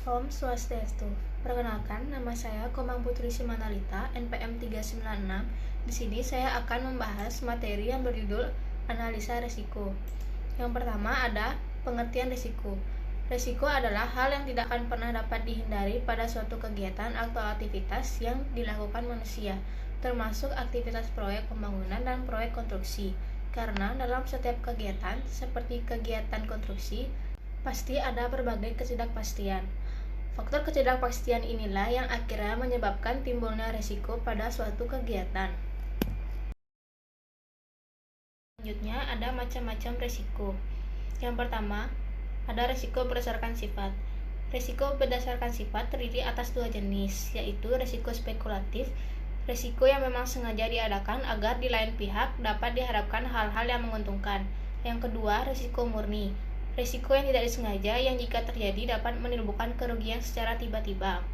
Om Swastiastu. Perkenalkan, nama saya Komang Putri Simanalita, NPM 396. Di sini saya akan membahas materi yang berjudul Analisa Risiko. Yang pertama ada pengertian risiko. Risiko adalah hal yang tidak akan pernah dapat dihindari pada suatu kegiatan atau aktivitas yang dilakukan manusia, termasuk aktivitas proyek pembangunan dan proyek konstruksi. Karena dalam setiap kegiatan, seperti kegiatan konstruksi, pasti ada berbagai ketidakpastian. Faktor ketidakpastian inilah yang akhirnya menyebabkan timbulnya risiko pada suatu kegiatan. Selanjutnya ada macam-macam risiko. Yang pertama, ada risiko berdasarkan sifat. Risiko berdasarkan sifat terdiri atas dua jenis, yaitu risiko spekulatif, risiko yang memang sengaja diadakan agar di lain pihak dapat diharapkan hal-hal yang menguntungkan. Yang kedua, risiko murni. Risiko yang tidak disengaja yang jika terjadi dapat menimbulkan kerugian secara tiba-tiba.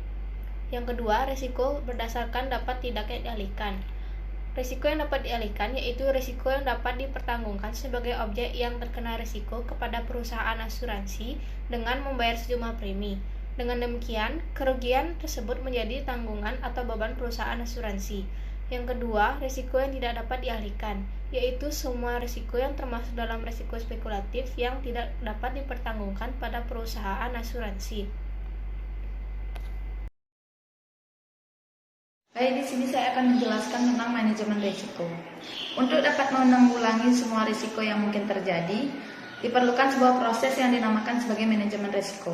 Yang kedua, risiko berdasarkan dapat tidak dialihkan. Risiko yang dapat dialihkan yaitu risiko yang dapat dipertanggungan sebagai objek yang terkena risiko kepada perusahaan asuransi dengan membayar sejumlah premi. Dengan demikian, kerugian tersebut menjadi tanggungan atau beban perusahaan asuransi. Yang kedua, risiko yang tidak dapat dialihkan, yaitu semua risiko yang termasuk dalam risiko spekulatif yang tidak dapat dipertanggungan pada perusahaan asuransi. Baik, di sini saya akan menjelaskan tentang manajemen risiko. Untuk dapat menanggulangi semua risiko yang mungkin terjadi, diperlukan sebuah proses yang dinamakan sebagai manajemen risiko.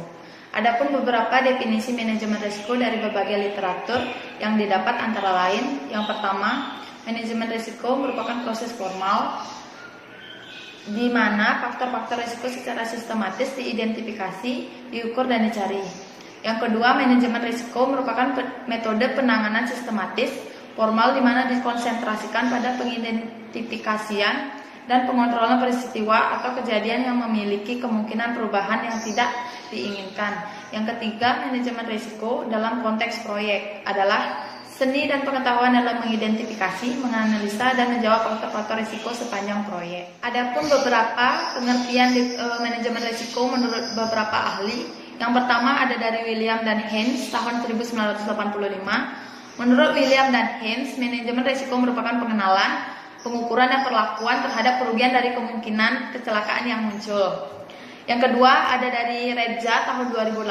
Adapun beberapa definisi manajemen risiko dari berbagai literatur yang didapat antara lain, yang pertama, manajemen risiko merupakan proses formal di mana faktor-faktor risiko secara sistematis diidentifikasi, diukur, dan dicari. Yang kedua, manajemen risiko merupakan metode penanganan sistematis formal di mana dikonsentrasikan pada pengidentifikasian dan pengontrolan peristiwa atau kejadian yang memiliki kemungkinan perubahan yang tidak diinginkan. Yang ketiga, manajemen risiko dalam konteks proyek adalah seni dan pengetahuan dalam mengidentifikasi, menganalisa, dan menjawab faktor-faktor risiko sepanjang proyek. Adapun beberapa pengertian manajemen risiko menurut beberapa ahli. Yang pertama ada dari William dan Haynes tahun 1985. Menurut William dan Haynes, manajemen risiko merupakan pengenalan, pengukuran, dan perlakuan terhadap kerugian dari kemungkinan kecelakaan yang muncul. Yang kedua ada dari Reza tahun 2008.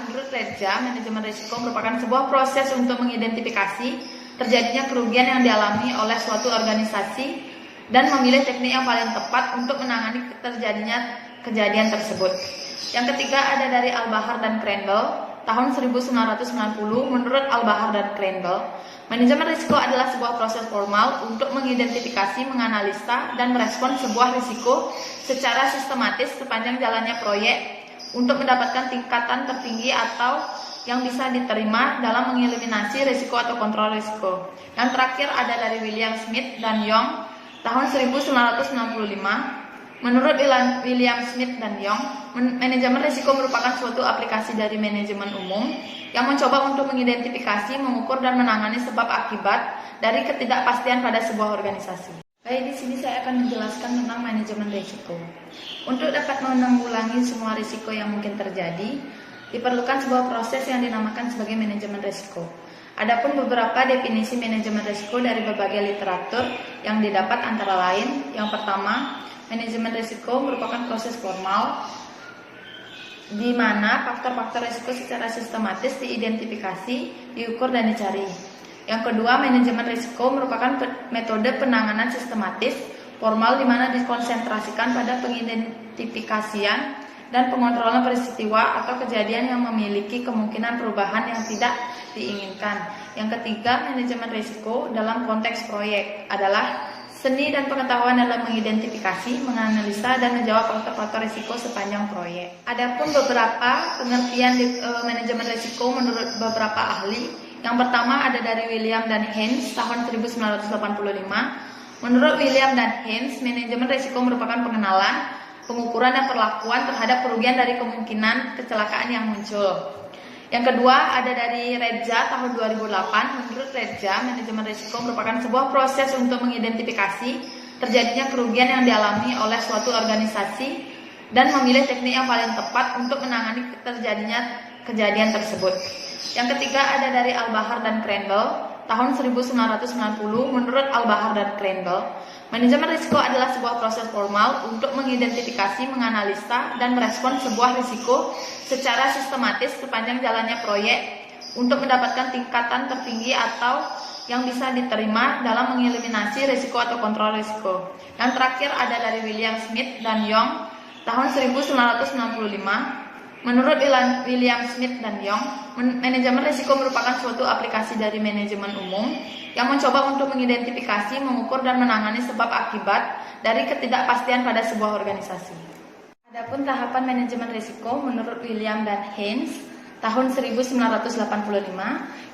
Menurut Reza, manajemen risiko merupakan sebuah proses untuk mengidentifikasi terjadinya kerugian yang dialami oleh suatu organisasi dan memilih teknik yang paling tepat untuk menangani terjadinya kejadian tersebut. Yang ketiga ada dari Al-Bahar dan Crandall tahun 1990. Menurut Al-Bahar dan Crandall, manajemen risiko adalah sebuah proses formal untuk mengidentifikasi, menganalisa, dan merespon sebuah risiko secara sistematis sepanjang jalannya proyek untuk mendapatkan tingkatan tertinggi atau yang bisa diterima dalam mengeliminasi risiko atau kontrol risiko. Yang terakhir ada dari William Smith dan Young tahun 1965. Menurut William Smith dan Young, manajemen risiko merupakan suatu aplikasi dari manajemen umum yang mencoba untuk mengidentifikasi, mengukur, dan menangani sebab akibat dari ketidakpastian pada sebuah organisasi. Baik, di sini saya akan menjelaskan tentang manajemen risiko. Untuk dapat menanggulangi semua risiko yang mungkin terjadi, diperlukan sebuah proses yang dinamakan sebagai manajemen risiko. Adapun beberapa definisi manajemen risiko dari berbagai literatur yang didapat antara lain, yang pertama, manajemen risiko merupakan proses formal di mana faktor-faktor risiko secara sistematis diidentifikasi, diukur, dan dicari. Yang kedua, manajemen risiko merupakan metode penanganan sistematis formal di mana dikonsentrasikan pada pengidentifikasian dan pengontrolan peristiwa atau kejadian yang memiliki kemungkinan perubahan yang tidak diinginkan. Yang ketiga, manajemen risiko dalam konteks proyek adalah seni dan pengetahuan dalam mengidentifikasi, menganalisa, dan menjawab faktor-faktor risiko sepanjang proyek. Adapun beberapa pengertian manajemen risiko menurut beberapa ahli. Yang pertama ada dari William dan Haynes tahun 1985. Menurut William dan Haynes, manajemen risiko merupakan pengenalan, pengukuran, dan perlakuan terhadap kerugian dari kemungkinan kecelakaan yang muncul. Yang kedua ada dari Reza tahun 2008. Menurut Reza, manajemen risiko merupakan sebuah proses untuk mengidentifikasi terjadinya kerugian yang dialami oleh suatu organisasi dan memilih teknik yang paling tepat untuk menangani terjadinya kejadian tersebut. Yang ketiga ada dari Al-Bahar dan Crandall tahun 1990. Menurut Al-Bahar dan Crandall, manajemen risiko adalah sebuah proses formal untuk mengidentifikasi, menganalisa, dan merespon sebuah risiko secara sistematis sepanjang jalannya proyek untuk mendapatkan tingkatan tertinggi atau yang bisa diterima dalam mengeliminasi risiko atau kontrol risiko. Yang terakhir ada dari William Smith dan Young tahun 1965. Menurut William Smith dan Young, manajemen risiko merupakan suatu aplikasi dari manajemen umum yang mencoba untuk mengidentifikasi, mengukur, dan menangani sebab akibat dari ketidakpastian pada sebuah organisasi. Adapun tahapan manajemen risiko menurut William dan Haynes tahun 1985,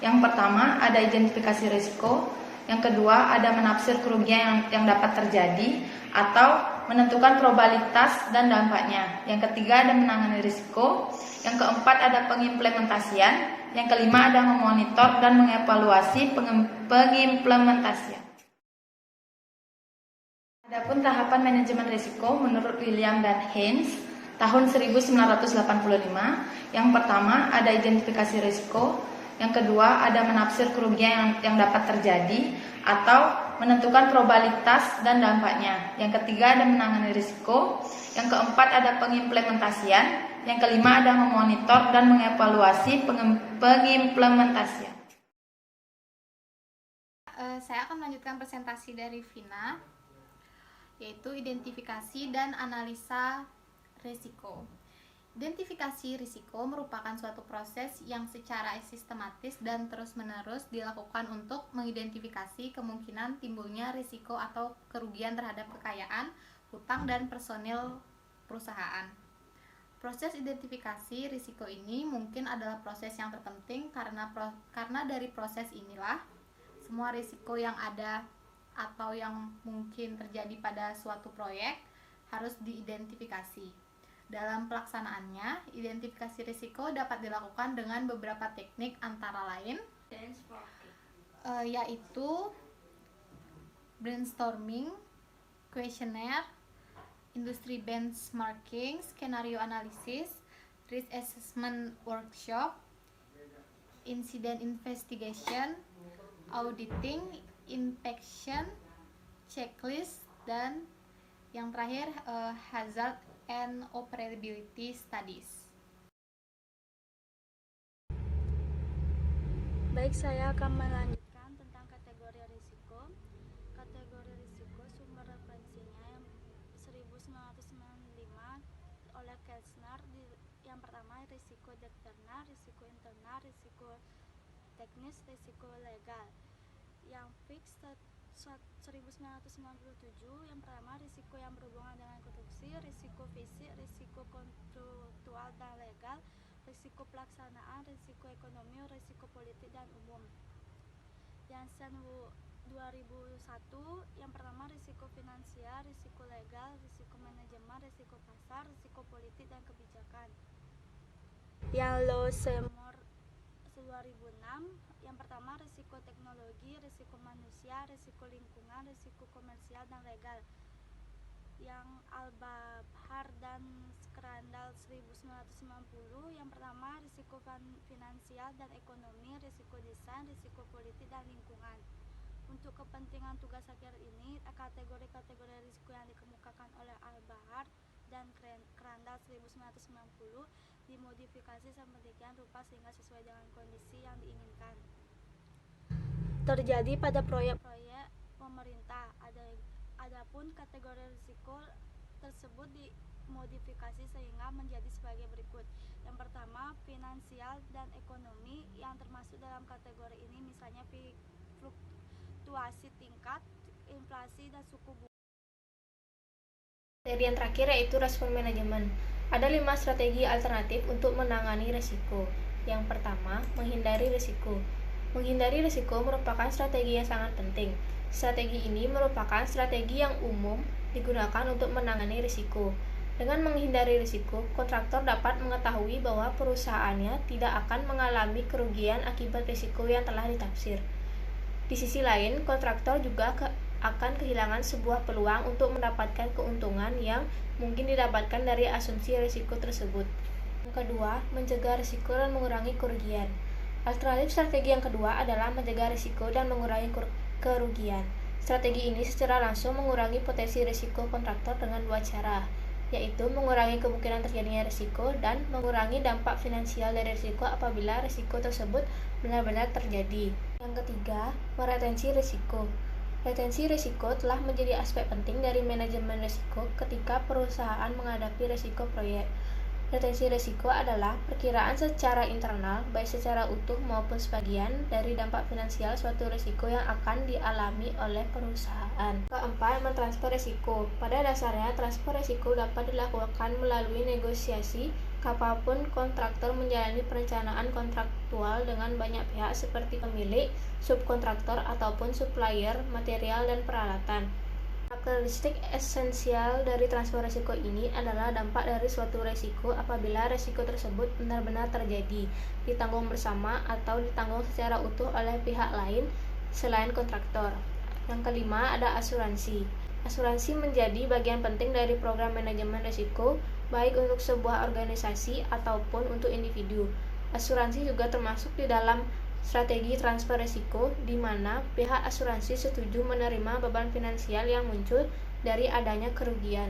yang pertama ada identifikasi risiko, yang kedua ada menafsir kerugian yang dapat terjadi atau menentukan probabilitas dan dampaknya, yang ketiga ada menangani risiko, yang keempat ada pengimplementasian, yang kelima ada memonitor dan mengevaluasi pengimplementasian. Adapun tahapan manajemen risiko menurut William dan Haynes tahun 1985, yang pertama ada identifikasi risiko, yang kedua ada menafsir kerugian yang dapat terjadi atau menentukan probabilitas dan dampaknya, yang ketiga ada menangani risiko, yang keempat ada pengimplementasian, yang kelima ada memonitor dan mengevaluasi pengimplementasian. Saya akan melanjutkan presentasi dari Vina, yaitu identifikasi dan analisa risiko. Identifikasi risiko merupakan suatu proses yang secara sistematis dan terus-menerus dilakukan untuk mengidentifikasi kemungkinan timbulnya risiko atau kerugian terhadap kekayaan, hutang, dan personil perusahaan. Proses identifikasi risiko ini mungkin adalah proses yang terpenting karena dari proses inilah semua risiko yang ada atau yang mungkin terjadi pada suatu proyek harus diidentifikasi. Dalam pelaksanaannya, identifikasi risiko dapat dilakukan dengan beberapa teknik antara lain yaitu brainstorming, questionnaire, industry benchmarking, skenario analysis, risk assessment workshop, incident investigation, auditing, inspection, checklist, dan yang terakhir hazard and operability studies. Baik, saya akan melanjutkan tentang kategori risiko. Kategori risiko sumber referensinya yang 1995 oleh Kelsner. Yang pertama risiko eksternal, risiko internal, risiko teknis, risiko legal. Yang fix 1997, yang pertama risiko yang berhubungan dengan konstruksi, risiko fisik, risiko kontraktual dan legal, risiko pelaksanaan, risiko ekonomi, risiko politik dan umum. Yang Sen 2001, yang pertama risiko finansial, risiko legal, risiko manajemen, risiko pasar, risiko politik dan kebijakan. Yang Losemore 2006, yang pertama risiko teknologi, risiko manusia, risiko lingkungan, risiko komersial dan legal. Yang Al-Bahar dan Crandall 1990, yang pertama risiko finansial dan ekonomi, risiko desain, risiko politik dan lingkungan. Untuk kepentingan tugas akhir ini, kategori-kategori risiko yang dikemukakan oleh Al-Bahar dan Crandall 1990 dimodifikasi sedemikian rupa sehingga sesuai dengan kondisi yang diinginkan terjadi pada proyek-proyek pemerintah. Adapun kategori risiko tersebut dimodifikasi sehingga menjadi sebagai berikut. Yang pertama, finansial dan ekonomi, yang termasuk dalam kategori ini misalnya fluktuasi tingkat inflasi dan suku bunga. Strategi yang terakhir yaitu respon manajemen. Ada 5 strategi alternatif untuk menangani risiko. Yang pertama, menghindari risiko. Menghindari risiko merupakan strategi yang sangat penting. Strategi ini merupakan strategi yang umum digunakan untuk menangani risiko. Dengan menghindari risiko, kontraktor dapat mengetahui bahwa perusahaannya tidak akan mengalami kerugian akibat risiko yang telah ditafsir. Di sisi lain, kontraktor juga akan kehilangan sebuah peluang untuk mendapatkan keuntungan yang mungkin didapatkan dari asumsi risiko tersebut. Yang kedua, mencegah risiko dan mengurangi kerugian. Alternatif strategi yang kedua adalah mencegah risiko dan mengurangi kerugian. Strategi ini secara langsung mengurangi potensi risiko kontraktor dengan dua cara, yaitu mengurangi kemungkinan terjadinya risiko dan mengurangi dampak finansial dari risiko apabila risiko tersebut benar-benar terjadi. Yang ketiga, meretensi risiko. Retensi risiko telah menjadi aspek penting dari manajemen risiko ketika perusahaan menghadapi risiko proyek. Retensi risiko adalah perkiraan secara internal, baik secara utuh maupun sebagian, dari dampak finansial suatu risiko yang akan dialami oleh perusahaan. Keempat, mentransfer risiko. Pada dasarnya, transfer risiko dapat dilakukan melalui negosiasi kapanpun kontraktor menjalani perencanaan kontraktual dengan banyak pihak seperti pemilik, subkontraktor, ataupun supplier material dan peralatan. Karakteristik esensial dari transfer risiko ini adalah dampak dari suatu risiko apabila risiko tersebut benar-benar terjadi, ditanggung bersama atau ditanggung secara utuh oleh pihak lain selain kontraktor. Yang kelima, ada asuransi. Asuransi menjadi bagian penting dari program manajemen risiko, baik untuk sebuah organisasi ataupun untuk individu. Asuransi juga termasuk di dalam strategi transfer risiko, di mana pihak asuransi setuju menerima beban finansial yang muncul dari adanya kerugian.